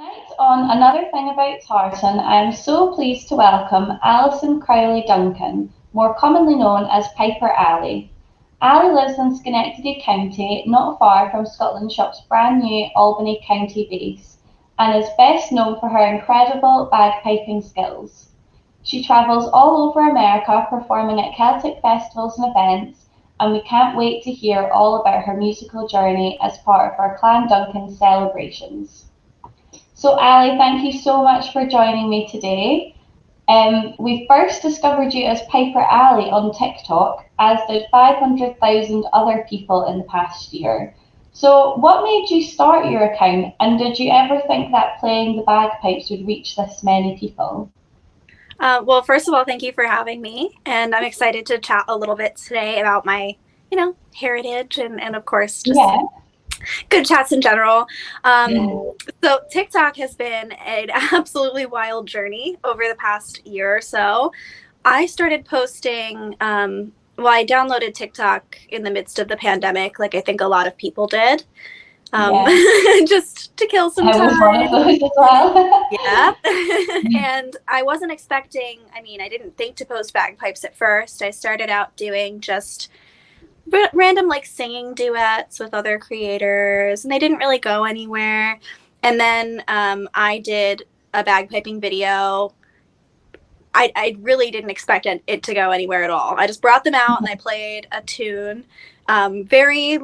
Tonight on Another Thing About Tartan, I am so pleased to welcome Alison Crowley Duncan, more commonly known as Piper Ali. Ali lives in Schenectady County, not far from Scotland Shop's brand new Albany County base, and is best known for her incredible bagpiping skills. She travels all over America performing at Celtic festivals and events, and we can't wait to hear all about her musical journey as part of our Clan Duncan celebrations. So Ali, thank you so much for joining me today. We first discovered you as Piper Ali on TikTok, as did 500,000 other people in the past year. So what made you start your account, and did you ever think that playing the bagpipes would reach this many people? Well, first of all, thank you for having me, and I'm excited to chat a little bit today about my, heritage and of course, just good chats in general. So TikTok has been an absolutely wild journey over the past year or so. I started posting, I downloaded TikTok in the midst of the pandemic, like I think a lot of people did. Just to kill some time. I was one of those as well. Yeah. And I wasn't expecting, I didn't think to post bagpipes at first. I started out doing just random singing duets with other creators, and they didn't really go anywhere. And then I did a bagpiping video. I really didn't expect it to go anywhere at all. I just brought them out and I played a tune very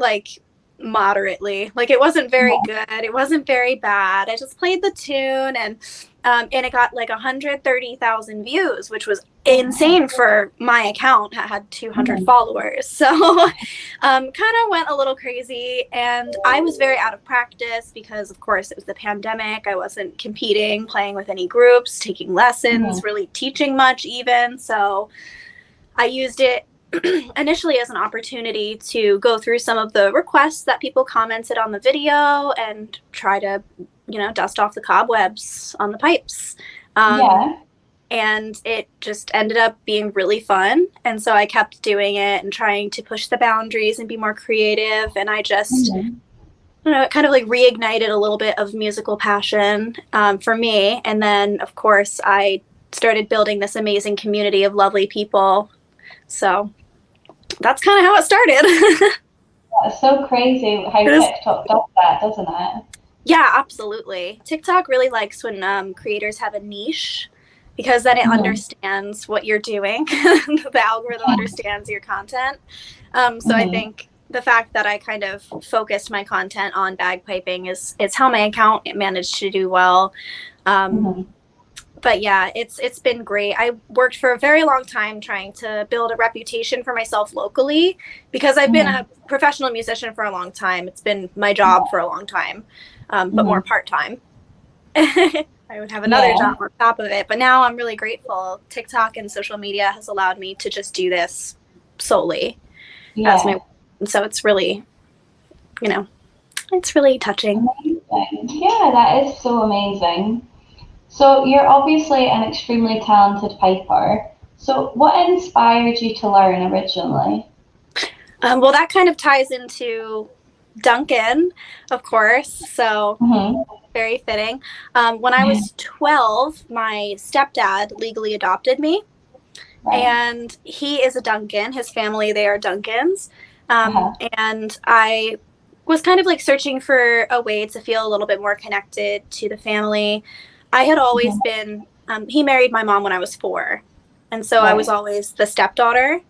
moderately. It wasn't very good. It wasn't very bad. I just played the tune and it got 130,000 views, which was insane for my account. I had 200 followers. So kind of went a little crazy, and I was very out of practice because of course it was the pandemic. I wasn't competing, playing with any groups, taking lessons, really teaching much even. So I used it initially as an opportunity to go through some of the requests that people commented on the video and try to, dust off the cobwebs on the pipes. And it just ended up being really fun. And so I kept doing it and trying to push the boundaries and be more creative. And I just, it kind of reignited a little bit of musical passion for me. And then, of course, I started building this amazing community of lovely people. So that's kind of how it started. It's so crazy how TikTok does that, doesn't it? Yeah, absolutely. TikTok really likes when creators have a niche, because then it understands what you're doing. The algorithm understands your content. So I think the fact that I kind of focused my content on bagpiping is how my account managed to do well. But yeah, it's been great. I worked for a very long time trying to build a reputation for myself locally, because I've been a professional musician for a long time. It's been my job for a long time, but more part-time. I would have another job on top of it. But now I'm really grateful. TikTok and social media has allowed me to just do this solely as my work. And so it's really, it's really touching. Amazing. Yeah, that is so amazing. So you're obviously an extremely talented piper. So what inspired you to learn originally? Well, that kind of ties into Duncan, of course. So very fitting. When I was 12, my stepdad legally adopted me. And he is a Duncan. His family, they are Duncans. And I was kind of searching for a way to feel a little bit more connected to the family. I had always been, he married my mom when I was 4. And so I was always the stepdaughter.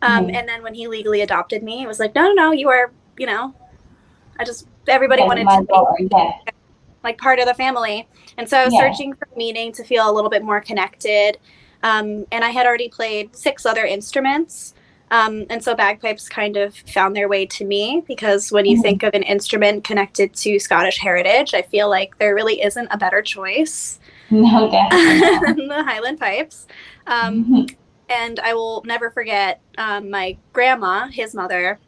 And then when he legally adopted me, it was no, you are, everybody wanted to be part of the family. And so I was searching for meaning, to feel a little bit more connected. And I had already played 6 other instruments. And so bagpipes kind of found their way to me, because when you think of an instrument connected to Scottish heritage, I feel like there really isn't a better choice than the Highland pipes. And I will never forget my grandma, his mother,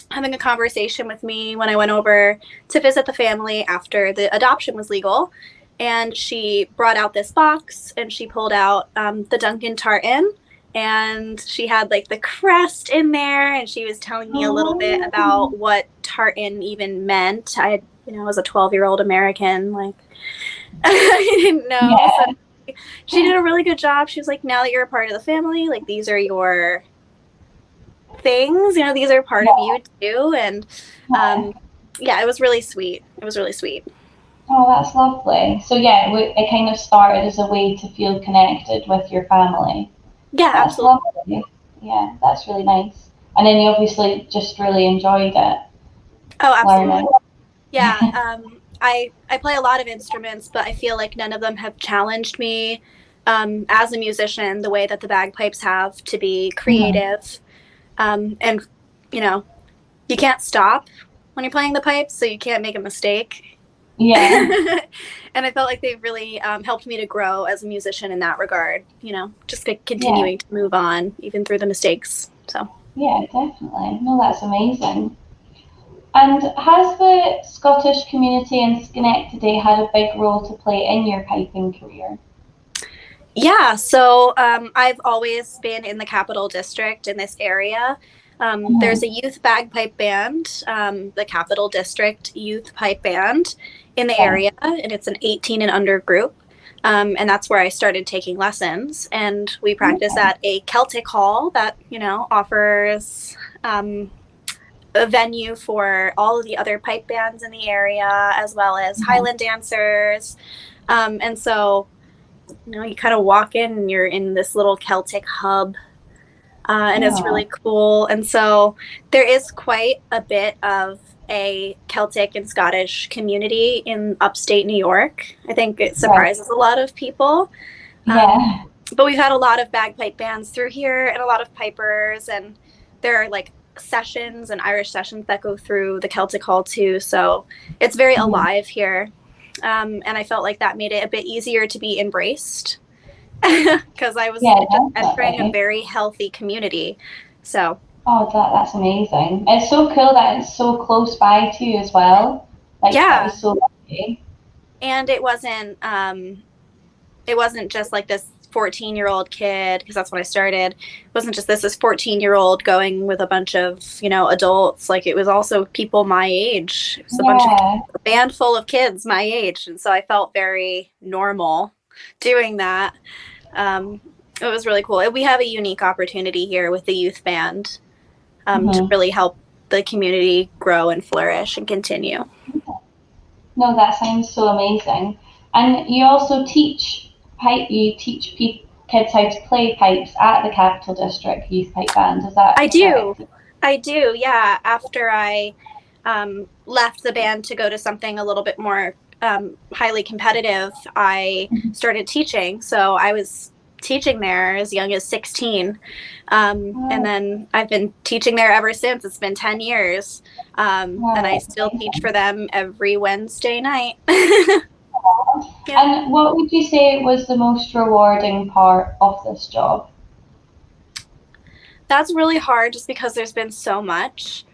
having a conversation with me when I went over to visit the family after the adoption was legal. And she brought out this box and she pulled out the Duncan Tartan. And she had the crest in there, and she was telling me a little bit about what tartan even meant. I, as a 12-year-old American, like, I didn't know. Yeah. So she did a really good job. She was like, now that you're a part of the family, like, these are your things, these are part of you too. And yeah, it was really sweet. It was really sweet. Oh, that's lovely. So yeah, it kind of started as a way to feel connected with your family. Yeah, That's absolutely. lovely. Yeah, that's really nice. And then you obviously just really enjoyed it. Oh, absolutely. Learning. Yeah. I play a lot of instruments, but I feel like none of them have challenged me as a musician the way that the bagpipes have, to be creative. And, you can't stop when you're playing the pipes, so you can't make a mistake. Yeah. And I felt like they really helped me to grow as a musician in that regard, just continuing to move on even through the mistakes. So yeah, definitely. No, that's amazing. And has the Scottish community in Schenectady had a big role to play in your piping career? yeah, so I've always been in the Capital District in this area. There's a youth bagpipe band, the Capital District Youth Pipe Band in the area, and it's an 18 and under group. And that's where I started taking lessons. And we practice at a Celtic hall that, offers a venue for all of the other pipe bands in the area, as well as Highland dancers. And so, you kind of walk in and you're in this little Celtic hub. And it's really cool. And so there is quite a bit of a Celtic and Scottish community in upstate New York. I think it surprises a lot of people. Yeah. But we've had a lot of bagpipe bands through here and a lot of pipers. And there are like sessions and Irish sessions that go through the Celtic Hall too. So it's very alive here. And I felt like that made it a bit easier to be embraced. Because I was just entering a very healthy community. So. Oh, that's amazing. It's so cool that it's so close by to you as well. Like, that was so lucky. And it wasn't just like this 14-year-old kid, because that's when I started. It wasn't just this 14-year-old going with a bunch of, adults. Like, it was also people my age. It was a band full of kids my age. And so I felt very normal doing that. It was really cool. We have a unique opportunity here with the youth band to really help the community grow and flourish and continue. No, that sounds so amazing. And you also teach kids how to play pipes at the Capital District Youth Pipe Band. Is that correct? I do, yeah. After I left the band to go to something a little bit more highly competitive, I started teaching. So I was teaching there as young as 16. And then I've been teaching there ever since. It's been 10 years. And I still teach for them every Wednesday night. And what would you say was the most rewarding part of this job? That's really hard just because there's been so much.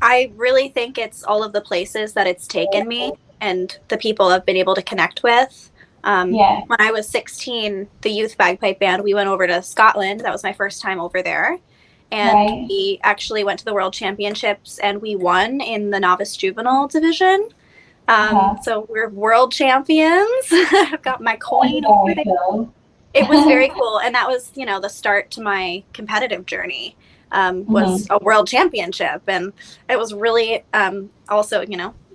I really think it's all of the places that it's taken me and the people I've been able to connect with. When I was 16, the youth bagpipe band, we went over to Scotland. That was my first time over there. And we actually went to the World Championships and we won in the novice juvenile division. So we're world champions. I've got my coin over there. Cool. It was very cool. And that was, the start to my competitive journey. Was a world championship. And it was really also,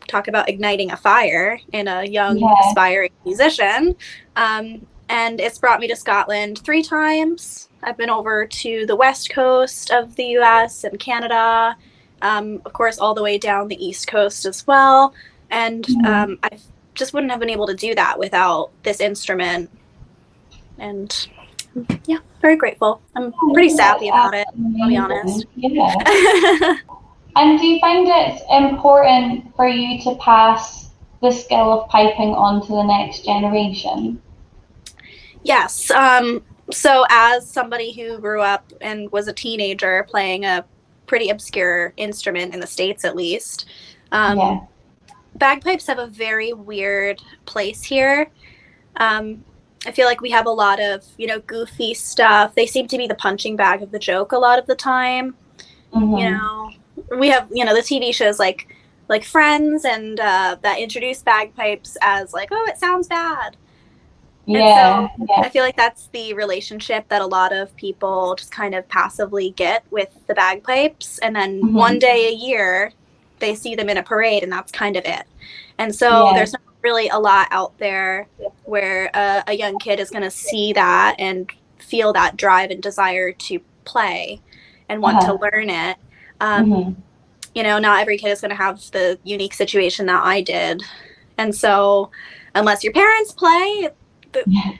talk about igniting a fire in a young aspiring musician. And it's brought me to Scotland 3 times. I've been over to the west coast of the US and Canada, of course, all the way down the east coast as well. And I just wouldn't have been able to do that without this instrument. And yeah, very grateful. I'm pretty savvy about it, I'll be honest. Yeah. And do you find it important for you to pass the skill of piping on to the next generation? Yes. So as somebody who grew up and was a teenager playing a pretty obscure instrument in the States, at least, bagpipes have a very weird place here. I feel like we have a lot of, goofy stuff. They seem to be the punching bag of the joke a lot of the time. we have, you know, the TV shows like Friends and that introduce bagpipes as like, oh, it sounds bad. Yeah, and so I feel like that's the relationship that a lot of people just kind of passively get with the bagpipes, and then one day a year they see them in a parade, and that's kind of it. And so there's not really a lot out there where a young kid is going to see that and feel that drive and desire to play and want to learn it. You know, not every kid is going to have the unique situation that I did. And so unless your parents play,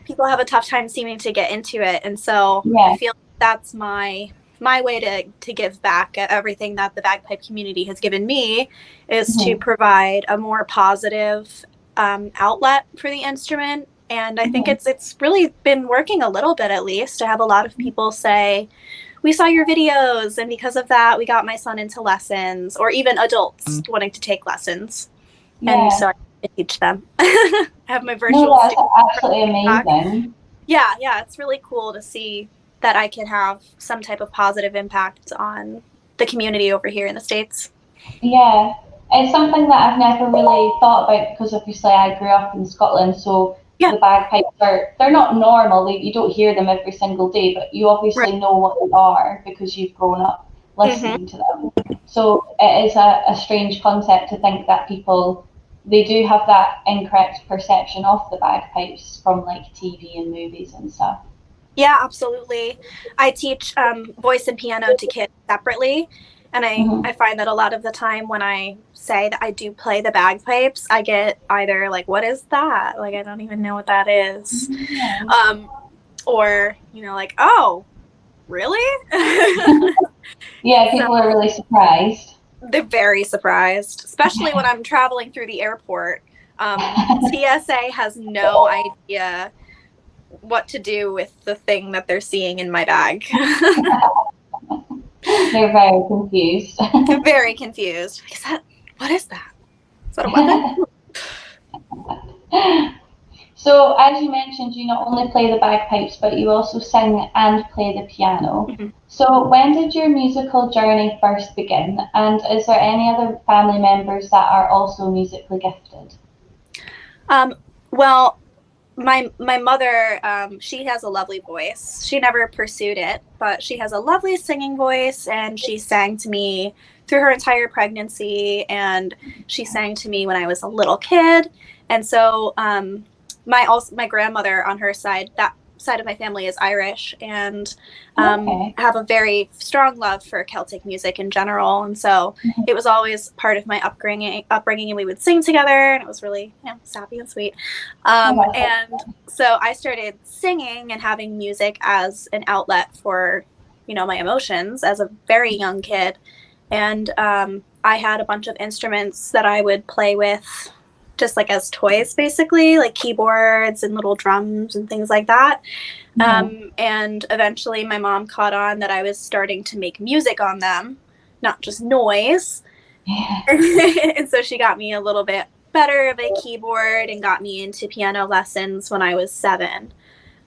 people have a tough time seeming to get into it. And so I feel that's my way to give back everything that the bagpipe community has given me, is to provide a more positive outlet for the instrument. And I think it's really been working a little bit, at least. I have a lot of people say, we saw your videos, and because of that, we got my son into lessons, or even adults wanting to take lessons. And so I teach them. I have my virtual that's absolutely amazing. Yeah, it's really cool to see that I can have some type of positive impact on the community over here in the States. Yeah, it's something that I've never really thought about, because obviously I grew up in Scotland, so the bagpipes they're not normal. You don't hear them every single day, but you obviously know what they are because you've grown up listening to them. So it is a strange concept to think that they do have that incorrect perception of the bagpipes from like TV and movies and stuff. Yeah, absolutely. I teach voice and piano to kids separately. And I find that a lot of the time when I say that I do play the bagpipes, I get either like, what is that? Like, I don't even know what that is. Or, you know, like, oh, really? People are really surprised. They're very surprised, especially when I'm traveling through the airport. TSA has no idea what to do with the thing that they're seeing in my bag. They're very confused. They're very confused. What is that? Is that a weapon? So, as you mentioned, you not only play the bagpipes, but you also sing and play the piano. So, when did your musical journey first begin? And is there any other family members that are also musically gifted? Well, my mother, she has a lovely voice. She never pursued it, but she has a lovely singing voice, and she sang to me through her entire pregnancy, and she sang to me when I was a little kid. And so my grandmother on her side, that side of my family is Irish, and have a very strong love for Celtic music in general. And so it was always part of my upbringing, and we would sing together, and it was really sappy and sweet. And so I started singing and having music as an outlet for, you know, my emotions as a very young kid. And I had a bunch of instruments that I would play with just like as toys, basically, like keyboards and little drums and things like that. And eventually my mom caught on that I was starting to make music on them, not just noise. And so she got me a little bit better of a keyboard and got me into piano lessons when I was 7.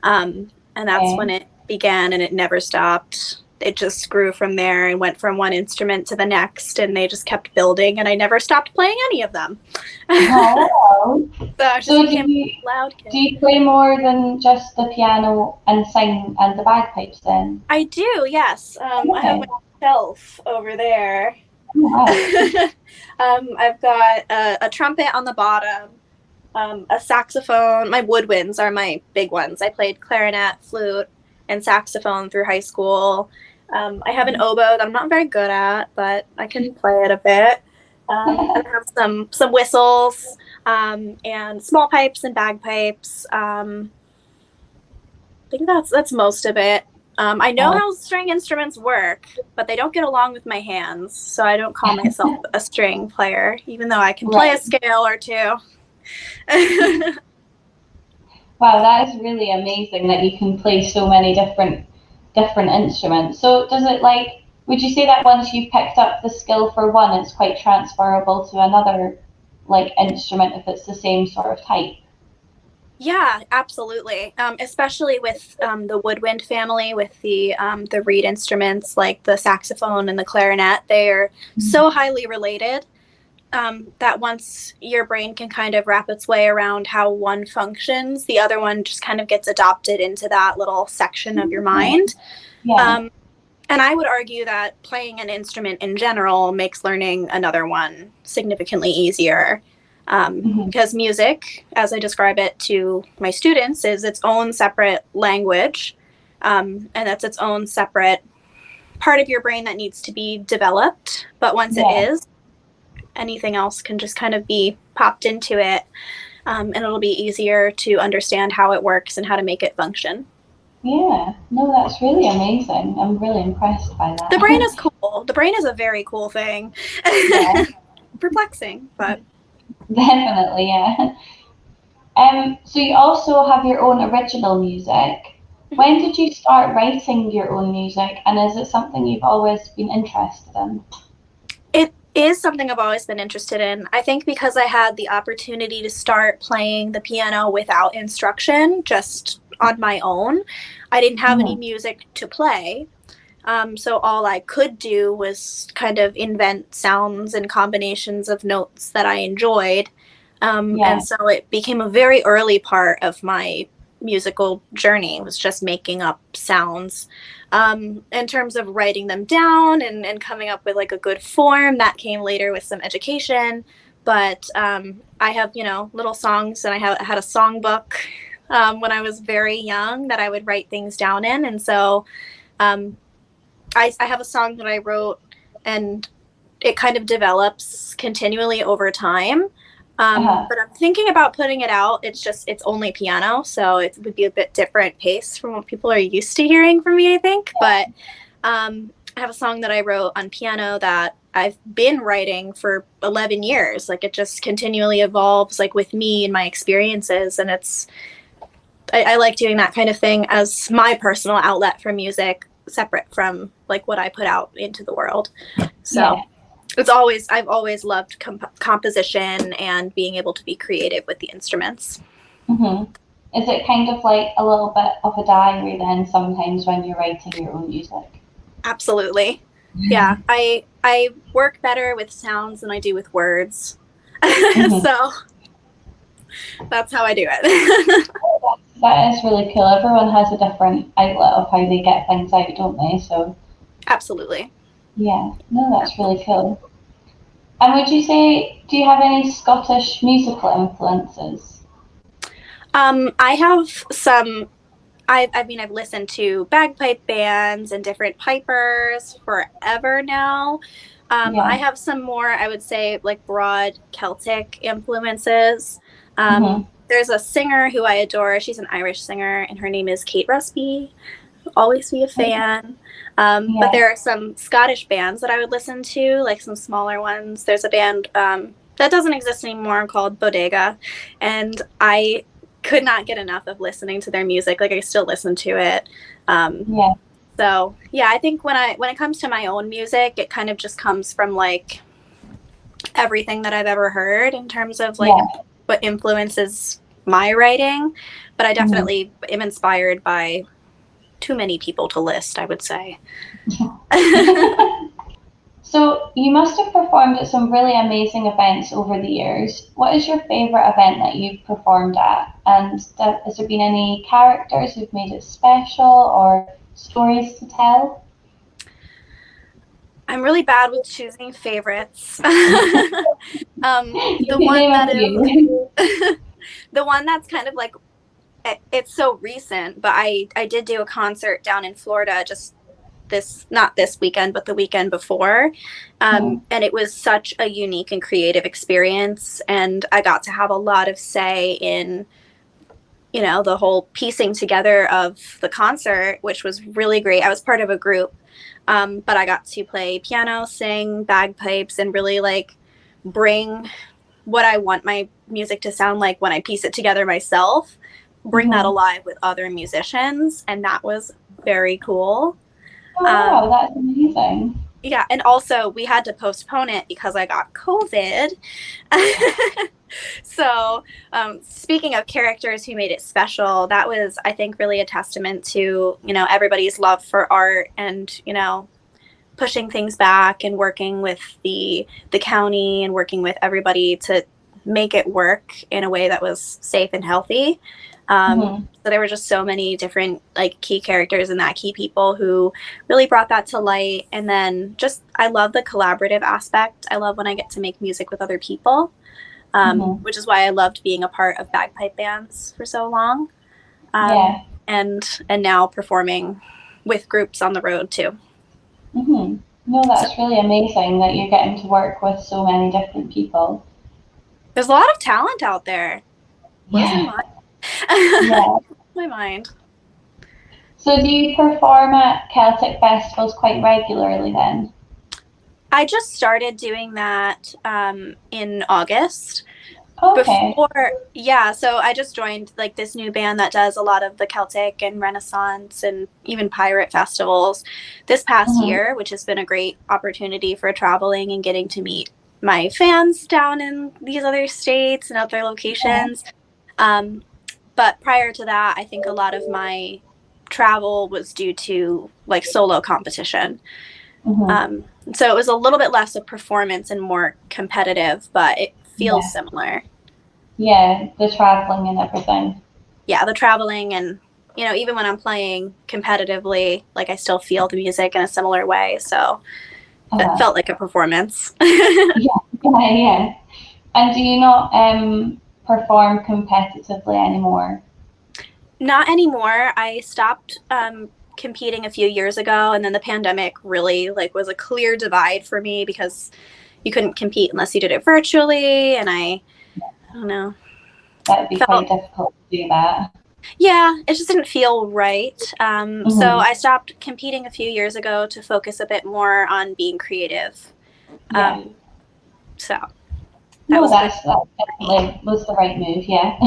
And that's when it began, and it never stopped. It just grew from there and went from one instrument to the next, and they just kept building, and I never stopped playing any of them. So do you play more than just the piano and sing and the bagpipes then? I do, yes. I have my shelf over there. I've got a trumpet on the bottom, a saxophone. My woodwinds are my big ones. I played clarinet, flute, and saxophone through high school. I have an oboe that I'm not very good at, but I can play it a bit. I have some whistles, and small pipes and bagpipes. I think that's most of it. I know how string instruments work, but they don't get along with my hands, so I don't call myself a string player, even though I can play a scale or two. Wow, that is really amazing that you can play so many different instruments. So does it, like, would you say that once you've picked up the skill for one, it's quite transferable to another, like, instrument if it's the same sort of type? Yeah, absolutely. Especially with the woodwind family, with the reed instruments like the saxophone and the clarinet, they're so highly related that once your brain can kind of wrap its way around how one functions, the other one just kind of gets adopted into that little section of your mind. Yeah. And I would argue that playing an instrument in general makes learning another one significantly easier. Because music, as I describe it to my students, is its own separate language, and that's its own separate part of your brain that needs to be developed. But once it is, anything else can just kind of be popped into it, and it'll be easier to understand how it works and how to make it function. Yeah, no, that's really amazing. I'm really impressed by that. The brain is cool. The brain is a very cool thing. Yeah. Perplexing, but Definitely, yeah. So you also have your own original music. When did you start writing your own music, and is it something you've always been interested in? it is something I've always been interested in. I think because I had the opportunity to start playing the piano without instruction, just on my own, I didn't have any music to play. So all I could do was kind of invent sounds and combinations of notes that I enjoyed. And so it became a very early part of my musical journey, was just making up sounds. In terms of writing them down and coming up with like a good form, that came later with some education. But I have, little songs, and I had a songbook when I was very young that I would write things down in. And so I have a song that I wrote, and it kind of develops continually over time. But I'm thinking about putting it out. It's only piano, so it would be a bit different pace from what people are used to hearing from me, I think. But I have a song that I wrote on piano that I've been writing for 11 years. Like, it just continually evolves, like, with me and my experiences. And I like doing that kind of thing as my personal outlet for music, separate from like what I put out into the world. So I've always loved composition and being able to be creative with the instruments. Is it kind of like a little bit of a diary then sometimes when you're writing your own music? Absolutely. Yeah. I work better with sounds than I do with words. So that's how I do it. That is really cool. Everyone has a different outlet of how they get things out, don't they? So absolutely. Yeah, no, that's really cool. And would you say, do you have any Scottish musical influences? I have some. I've listened to bagpipe bands and different pipers forever now. I have some more, I would say, like broad Celtic influences. There's a singer who I adore. She's an Irish singer, and her name is Kate Rusby. Always be a fan. But there are some Scottish bands that I would listen to, like some smaller ones. There's a band that doesn't exist anymore called Bodega, and I could not get enough of listening to their music. Like, I still listen to it. So yeah, I think when it comes to my own music, it kind of just comes from like everything that I've ever heard in terms of like what influences my writing. But I definitely am inspired by too many people to list, I would say. So you must have performed at some really amazing events over the years. What is your favourite event that you've performed at? And has there been any characters who've made it special or stories to tell? I'm really bad with choosing favorites. The one that's kind of like, it's so recent, but I did do a concert down in Florida just not this weekend, but the weekend before. And it was such a unique and creative experience. And I got to have a lot of say in, the whole piecing together of the concert, which was really great. I was part of a group, but I got to play piano, sing, bagpipes, and really like bring what I want my music to sound like when I piece it together myself, bring that alive with other musicians. And that was very cool. Oh, wow, that's amazing. Yeah, and also we had to postpone it because I got COVID. So, speaking of characters who made it special, that was, I think, really a testament to, everybody's love for art and, pushing things back and working with the county and working with everybody to make it work in a way that was safe and healthy. So there were just so many different key characters and key people who really brought that to light. And then I love the collaborative aspect. I love when I get to make music with other people, which is why I loved being a part of bagpipe bands for so long. And now performing with groups on the road too. No, that's really amazing that you're getting to work with so many different people. There's a lot of talent out there. Yeah. My mind. So do you perform at Celtic festivals quite regularly then? I just started doing that in August. Okay. So I just joined this new band that does a lot of the Celtic and Renaissance and even pirate festivals this past year, which has been a great opportunity for traveling and getting to meet my fans down in these other states and other locations. But prior to that, I think a lot of my travel was due to solo competition. So it was a little bit less of performance and more competitive, but it feels similar. Yeah, the traveling and everything. Yeah, the traveling and, even when I'm playing competitively, I still feel the music in a similar way. So it felt like a performance. Yeah. And do you not perform competitively anymore? Not anymore. I stopped competing a few years ago, and then the pandemic really was a clear divide for me because you couldn't compete unless you did it virtually, and I don't know. That would be quite difficult to do that. Yeah, it just didn't feel right. So I stopped competing a few years ago to focus a bit more on being creative. So that definitely was the right move, yeah.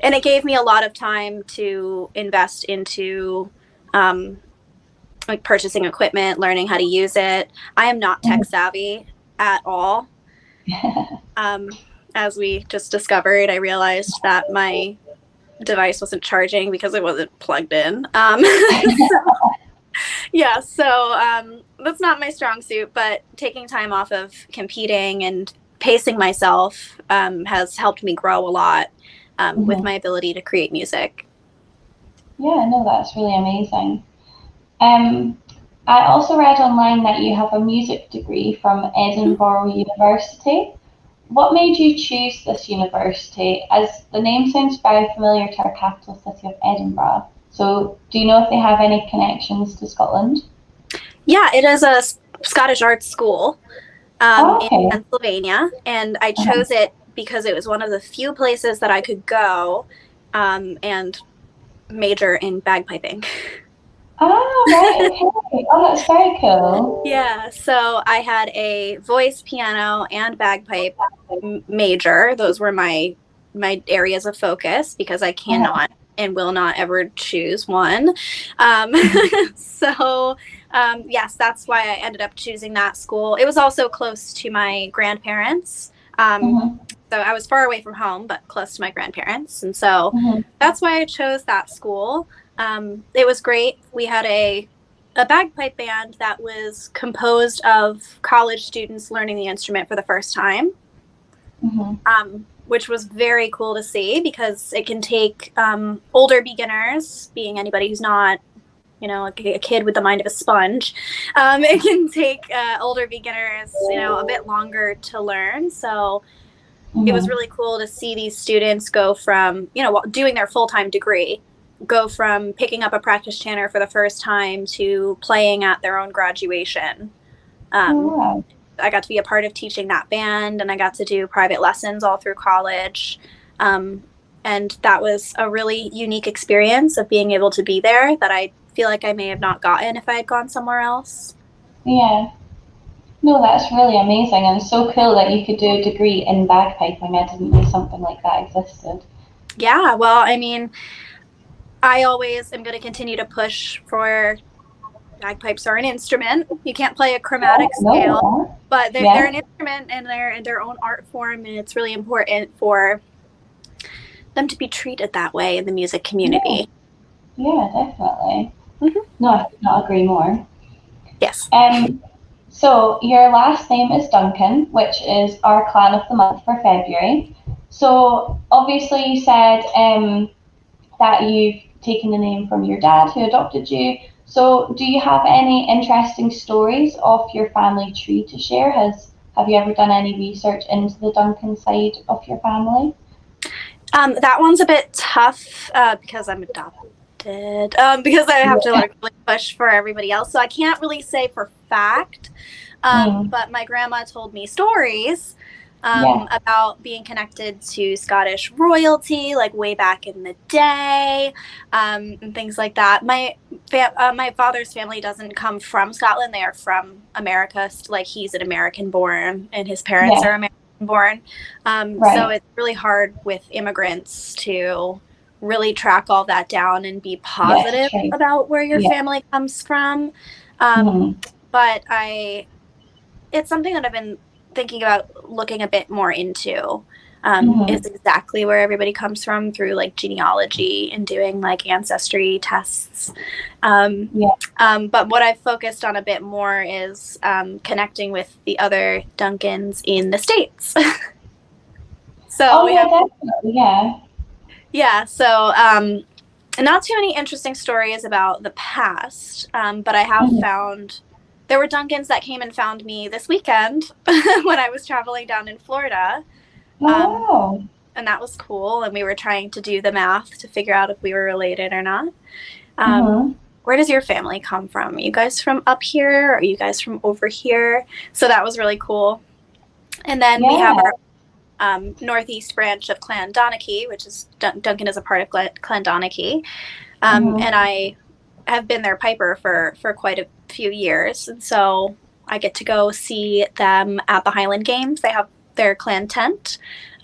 And it gave me a lot of time to invest into purchasing equipment, learning how to use it. I am not tech savvy at all. As we just discovered, I realized that my device wasn't charging because it wasn't plugged in. So that's not my strong suit, but taking time off of competing and pacing myself has helped me grow a lot with my ability to create music. Yeah, no, that's really amazing. I also read online that you have a music degree from Edinburgh University. What made you choose this university? As the name sounds very familiar to our capital city of Edinburgh. So do you know if they have any connections to Scotland? Yeah, it is a Scottish arts school in Pennsylvania, and I chose it because it was one of the few places that I could go and major in bagpiping. Oh, right, okay. Oh, that's very cool. Yeah, so I had a voice, piano, and bagpipe major. Those were my areas of focus because I cannot and will not ever choose one. So, yes, that's why I ended up choosing that school. It was also close to my grandparents. So I was far away from home, but close to my grandparents. And so that's why I chose that school. It was great. We had a bagpipe band that was composed of college students learning the instrument for the first time, which was very cool to see because it can take older beginners, being anybody who's not, a kid with the mind of a sponge. It can take older beginners, a bit longer to learn. So it was really cool to see these students go from, doing their full-time degree, go from picking up a practice chanter for the first time to playing at their own graduation. I got to be a part of teaching that band, and I got to do private lessons all through college. And that was a really unique experience of being able to be there that I feel like I may have not gotten if I had gone somewhere else. Yeah. No, that's really amazing, and so cool that you could do a degree in bagpiping. I didn't know something like that existed. Yeah, well, I mean, I always am going to continue to push for bagpipes are an instrument. You can't play a chromatic No, scale, but they're an instrument, and they're in their own art form, and it's really important for them to be treated that way in the music community. Yeah, definitely. No, I could not agree more. Yes. So your last name is Duncan, which is our clan of the month for February. So obviously you said that you've taken the name from your dad who adopted you. So do you have any interesting stories of your family tree to share? Have you ever done any research into the Duncan side of your family? That one's a bit tough because I'm adopted. Because I have to like really push for everybody else, so I can't really say for fact. But my grandma told me stories about being connected to Scottish royalty, like way back in the day, and things like that. My father's family doesn't come from Scotland; they are from America. Like he's an American born, and his parents are American born. So it's really hard with immigrants to really track all that down and be positive about where your family comes from. But it's something that I've been thinking about looking a bit more into, is exactly where everybody comes from through like genealogy and doing like ancestry tests. But what I've focused on a bit more is connecting with the other Duncans in the States. So so not too many interesting stories about the past, but I have found there were Duncans that came and found me this weekend when I was traveling down in Florida. And that was cool. And we were trying to do the math to figure out if we were related or not. Where does your family come from? Are you guys from up here? Or are you guys from over here? So that was really cool. And then we have our northeast branch of Clan Donachie, which is Duncan is a part of Clan Donachie. And I have been their piper for quite a few years. And so I get to go see them at the Highland Games. They have their clan tent,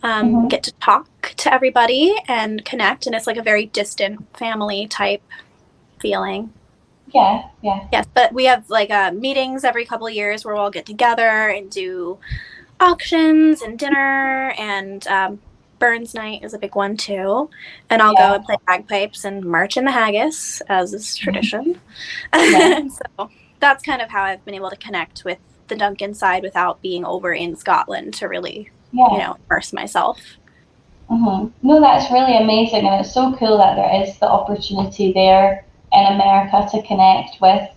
get to talk to everybody and connect. And it's like a very distant family type feeling. Yes, but we have like meetings every couple of years where we'll all get together and do auctions and dinner, and Burns night is a big one too, and I'll go and play bagpipes and march in the haggis, as is tradition. So that's kind of how I've been able to connect with the Duncan side without being over in Scotland to really immerse myself. No, that's really amazing, and it's so cool that there is the opportunity there in America to connect with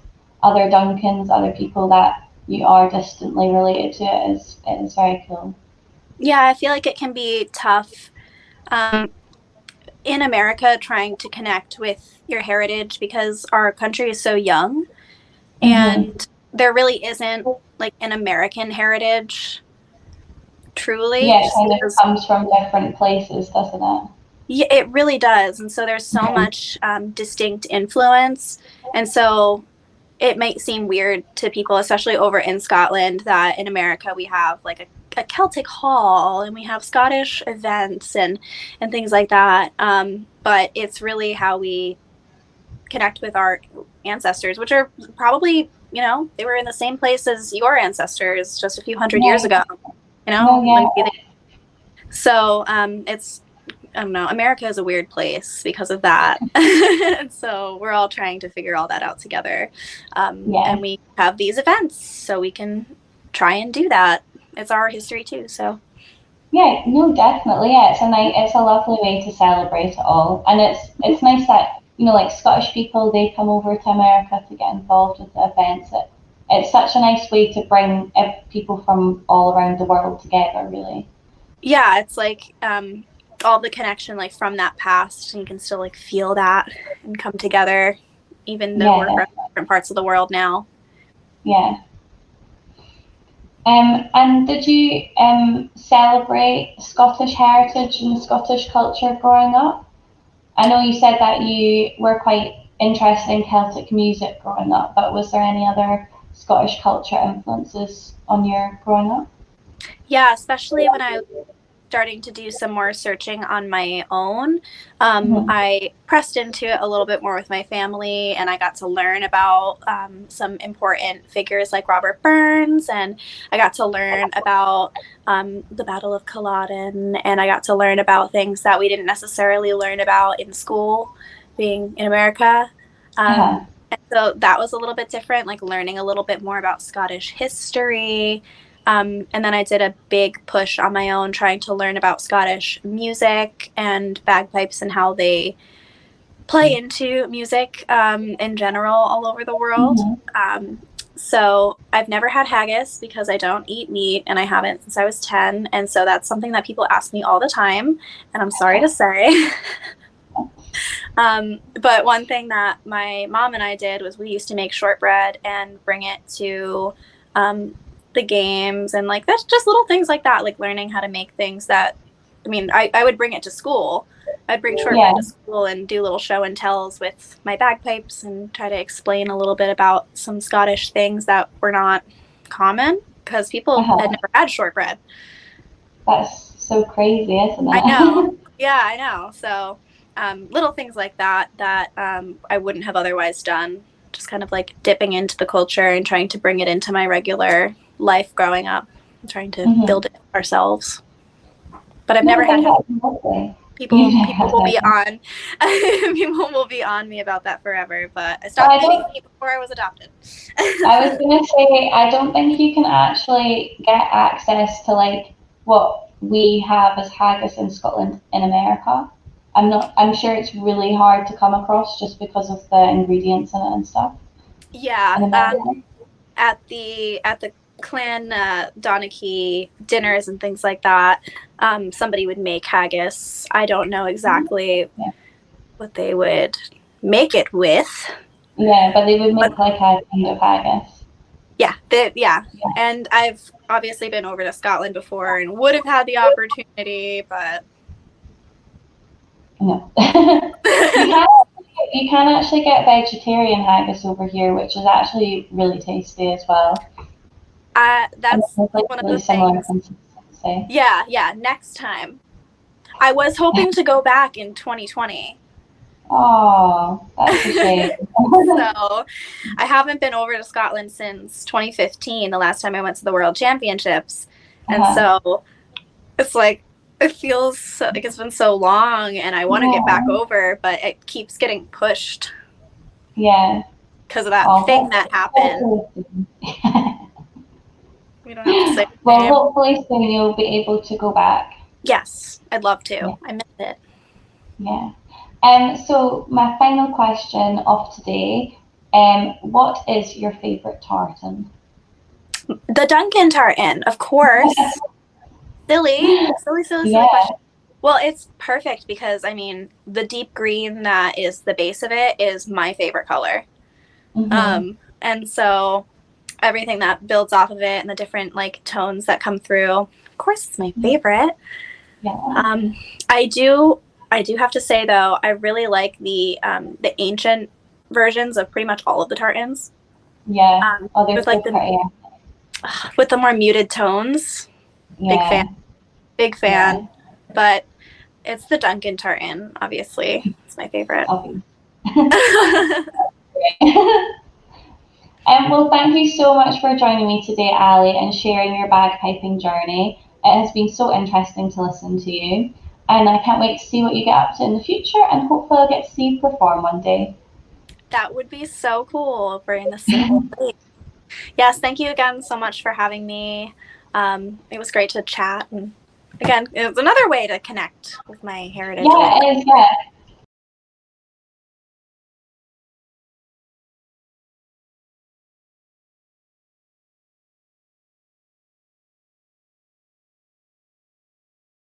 other Duncans, other people that you are distantly related to. It is very cool. Yeah, I feel like it can be tough in America trying to connect with your heritage because our country is so young, and there really isn't like an American heritage truly. Yeah, it kind of comes from different places, doesn't it? Yeah, it really does. And so there's so much distinct influence, and so it might seem weird to people, especially over in Scotland, that in America we have like a Celtic hall and we have Scottish events and things like that. But it's really how we connect with our ancestors, which are probably, they were in the same place as your ancestors just a few hundred years ago, So it's, I don't know, America is a weird place because of that. And so we're all trying to figure all that out together. And we have these events so we can try and do that. It's our history too, so. Yeah, no, definitely. Yeah, it's a lovely way to celebrate it all. And it's nice that, like Scottish people, they come over to America to get involved with the events. It's such a nice way to bring people from all around the world together, really. Yeah, it's like all the connection like from that past, and you can still like feel that and come together, even though we're from different parts of the world now. Yeah. And did you celebrate Scottish heritage and Scottish culture growing up? I know you said that you were quite interested in Celtic music growing up, but was there any other Scottish culture influences on your growing up? Yeah, especially when I starting to do some more searching on my own, I pressed into it a little bit more with my family, and I got to learn about some important figures like Robert Burns, and I got to learn about the Battle of Culloden, and I got to learn about things that we didn't necessarily learn about in school, being in America. And so that was a little bit different, like learning a little bit more about Scottish history. And then I did a big push on my own trying to learn about Scottish music and bagpipes and how they play into music in general all over the world. So I've never had haggis because I don't eat meat, and I haven't since I was 10. And so that's something that people ask me all the time, and I'm sorry to say. But one thing that my mom and I did was we used to make shortbread and bring it to the games, and like that's just little things like that, like learning how to make things that, I mean, I would bring it to school. I'd bring shortbread to school and do little show and tells with my bagpipes and try to explain a little bit about some Scottish things that were not common because people had never had shortbread. That's so crazy, isn't it? I know. Yeah, I know. So little things like that I wouldn't have otherwise done. Just kind of like dipping into the culture and trying to bring it into my regular life growing up, and trying to build it ourselves. But I've never had people will be on people will be on me about that forever. But I stopped eating meat before I was adopted. I was gonna say, I don't think you can actually get access to like what we have as haggis in Scotland in America. I'm sure it's really hard to come across just because of the ingredients in it and stuff. Yeah. At the clan Donachie dinners and things like that, somebody would make haggis. I don't know exactly what they would make it with. Yeah, but they would make like a kind of haggis. Yeah. And I've obviously been over to Scotland before and would have had the opportunity, but no. You can actually get vegetarian haggis over here, which is actually really tasty as well. That's one of the things. Yeah, next time. I was hoping to go back in 2020. Oh, that's a shame. So I haven't been over to Scotland since 2015, the last time I went to the World Championships. And so it's like, it feels like it's been so long and I want to get back over, but it keeps getting pushed. Yeah. Because of that thing that happened. We don't have to say well, hopefully soon you'll be able to go back. Yes, I'd love to. Yeah. I miss it. Yeah. So my final question of today, what is your favourite tartan? The Duncan tartan, of course. Silly question. Well, it's perfect because, I mean, the deep green that is the base of it is my favorite color. And so everything that builds off of it and the different like tones that come through, of course, it's my favorite. Yeah. I do have to say though, I really like the ancient versions of pretty much all of the tartans. Yeah. With like with the more muted tones. Yeah. Big fan. But it's the Duncan tartan, obviously. It's my favorite. Well, thank you so much for joining me today, Ali, and sharing your bagpiping journey. It has been so interesting to listen to you, and I can't wait to see what you get up to in the future, and hopefully I'll get to see you perform one day. That would be so cool for in the same place. Yes, thank you again so much for having me. It was great to chat, and again, it was another way to connect with my heritage. Yeah, it is. Yeah,